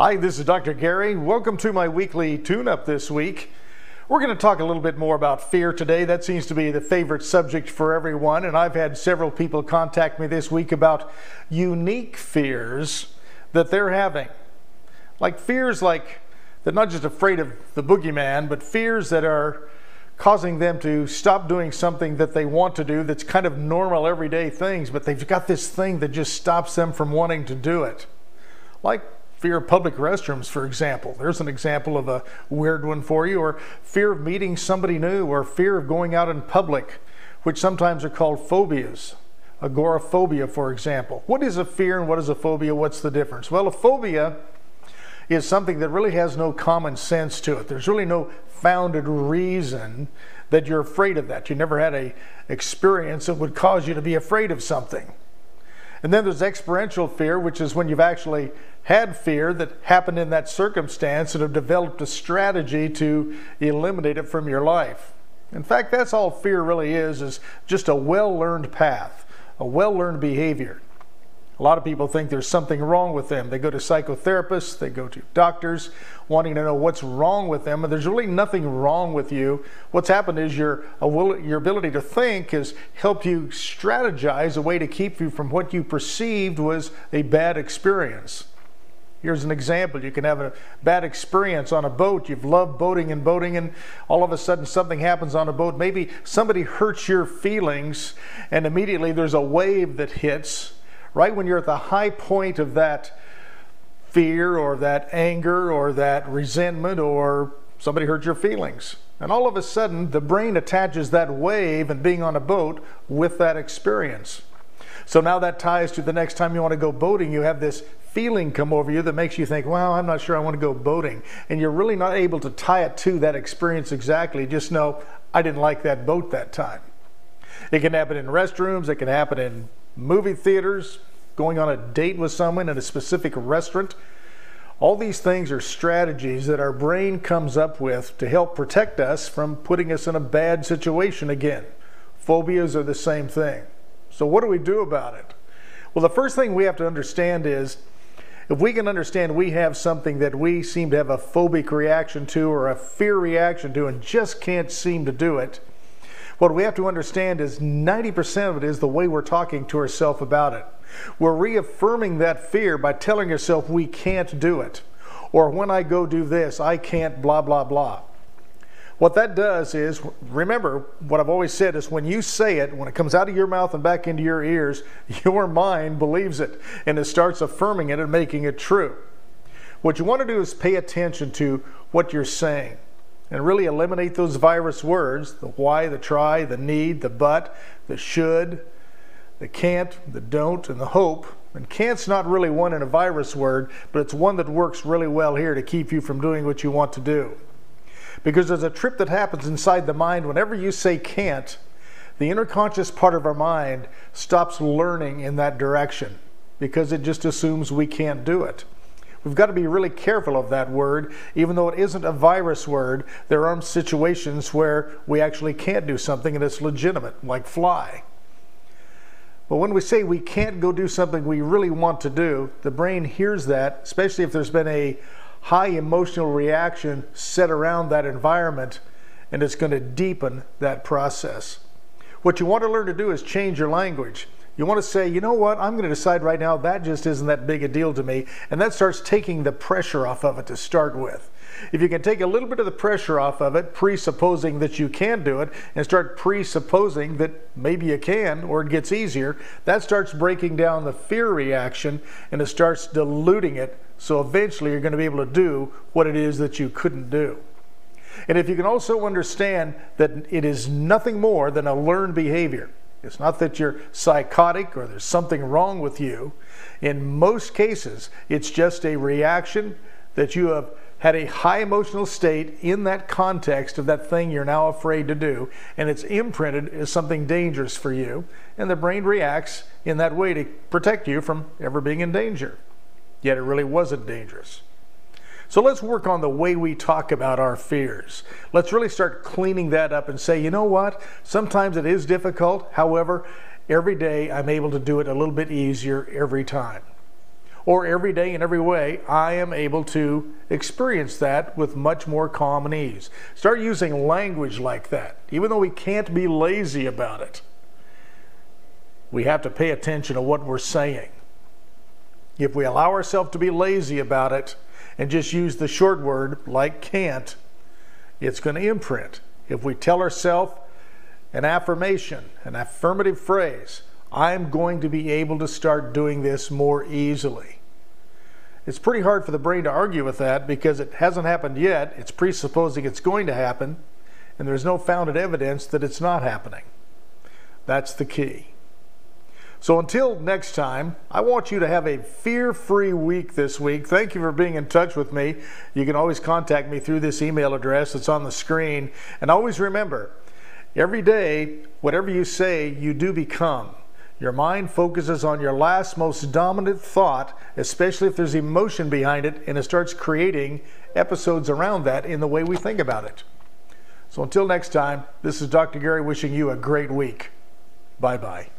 Hi, this is Dr. Gary. Welcome to my weekly tune-up this week. We're going to talk a little bit more about fear today. That seems to be the favorite subject for everyone, and I've had several people contact me this week about unique fears that they're having. Like fears like they're not just afraid of the boogeyman, but fears that are causing them to stop doing something that they want to do that's kind of normal everyday things, but they've got this thing that just stops them from wanting to do it. Like fear of public restrooms, for example. There's an example of a weird one for you. Or fear of meeting somebody new, or fear of going out in public, which sometimes are called phobias. Agoraphobia, for example. What is a fear and what is a phobia? What's the difference? Well, a phobia is something that really has no common sense to it. There's really no founded reason that you're afraid of that. You never had an experience that would cause you to be afraid of something. And then there's experiential fear, which is when you've actually had fear that happened in that circumstance and have developed a strategy to eliminate it from your life. In fact, that's all fear really is just a well-learned path, a well-learned behavior. A lot of people think there's something wrong with them. They go to psychotherapists, they go to doctors wanting to know what's wrong with them, and there's really nothing wrong with you. What's happened is your ability to think has helped you strategize a way to keep you from what you perceived was a bad experience. Here's an example. You can have a bad experience on a boat. You've loved boating, and all of a sudden something happens on a boat. Maybe somebody hurts your feelings, and immediately there's a wave that hits right when you're at the high point of that fear or that anger or that resentment, or somebody hurt your feelings. And all of a sudden, the brain attaches that wave and being on a boat with that experience. So now that ties to the next time you want to go boating. You have this feeling come over you that makes you think, well, I'm not sure I want to go boating. And you're really not able to tie it to that experience exactly. Just know, I didn't like that boat that time. It can happen in restrooms. It can happen in movie theaters, going on a date with someone in a specific restaurant. All these things are strategies that our brain comes up with to help protect us from putting us in a bad situation again. Phobias are the same thing. So what do we do about it? Well, the first thing we have to understand is, if we can understand we have something that we seem to have a phobic reaction to or a fear reaction to and just can't seem to do it, what we have to understand is 90% of it is the way we're talking to ourselves about it. We're reaffirming that fear by telling ourselves we can't do it. Or when I go do this, I can't blah, blah, blah. What that does is, remember, what I've always said is when you say it, when it comes out of your mouth and back into your ears, your mind believes it and it starts affirming it and making it true. What you want to do is pay attention to what you're saying and really eliminate those virus words, the why, the try, the need, the but, the should, the can't, the don't, and the hope. And can't's not really one in a virus word, but it's one that works really well here to keep you from doing what you want to do. Because there's a trip that happens inside the mind whenever you say can't, the inner conscious part of our mind stops learning in that direction because it just assumes we can't do it. We've got to be really careful of that word. Even though it isn't a virus word, there are situations where we actually can't do something and it's legitimate, like fly. But when we say we can't go do something we really want to do, the brain hears that, especially if there's been a high emotional reaction set around that environment, and it's going to deepen that process. What you want to learn to do is change your language. You want to say, you know what, I'm going to decide right now that just isn't that big a deal to me, and that starts taking the pressure off of it to start with. If you can take a little bit of the pressure off of it, presupposing that you can do it, and start presupposing that maybe you can, or it gets easier, that starts breaking down the fear reaction, and it starts diluting it, so eventually you're going to be able to do what it is that you couldn't do. And if you can also understand that it is nothing more than a learned behavior, it's not that you're psychotic or there's something wrong with you. In most cases, it's just a reaction that you have had a high emotional state in that context of that thing you're now afraid to do, and it's imprinted as something dangerous for you, and the brain reacts in that way to protect you from ever being in danger. Yet it really wasn't dangerous. So let's work on the way we talk about our fears. Let's really start cleaning that up and say, you know what? Sometimes it is difficult. However, every day I'm able to do it a little bit easier every time. or every day in every way, I am able to experience that with much more calm and ease. Start using language like that. Even though we can't be lazy about it, we have to pay attention to what we're saying. If we allow ourselves to be lazy about it and just use the short word like can't, it's going to imprint. If we tell ourselves an affirmation, an affirmative phrase, I'm going to be able to start doing this more easily. It's pretty hard for the brain to argue with that because it hasn't happened yet. It's presupposing it's going to happen, and there's no founded evidence that it's not happening. That's the key. So until next time, I want you to have a fear-free week this week. Thank you for being in touch with me. You can always contact me through this email address that's on the screen. And always remember, every day, whatever you say, you do become. Your mind focuses on your last most dominant thought, especially if there's emotion behind it, and it starts creating episodes around that in the way we think about it. So until next time, this is Dr. Gary wishing you a great week. Bye-bye.